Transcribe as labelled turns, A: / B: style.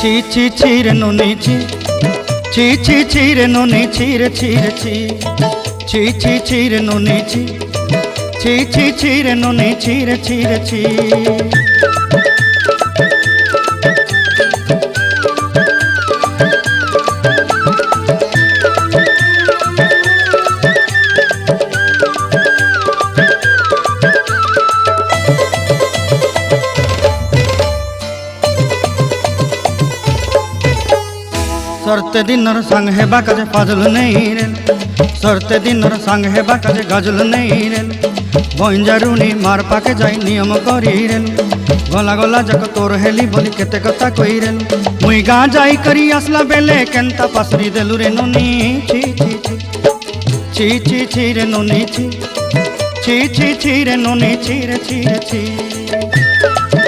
A: ছি ছি ছি রে নুনি ছি, ছি ছি ছি রে নুনি ছি রে ছি রে ছি, ছি ছি ছি রে নুনি ছি, ছি ছি ছি রে নুনি ছি রে ছি রে ছি। सरते दिनर संग हेबा काजे फाजल नहीं रेल, सरते दिनर संग हेबा काजे गजल नहीं रेल, बंजारुनी मार पाके जाई नियम करी रेल, गला गला जक तोर हेली बोली केते कथा कई रेल, मुई गा जाई करी आसला बेले केंता पासरी देलु रे नुनी ची ची ची, ची ची ची रे नुनी ची, ची ची ची रे नुनी ची रे ची रे ची।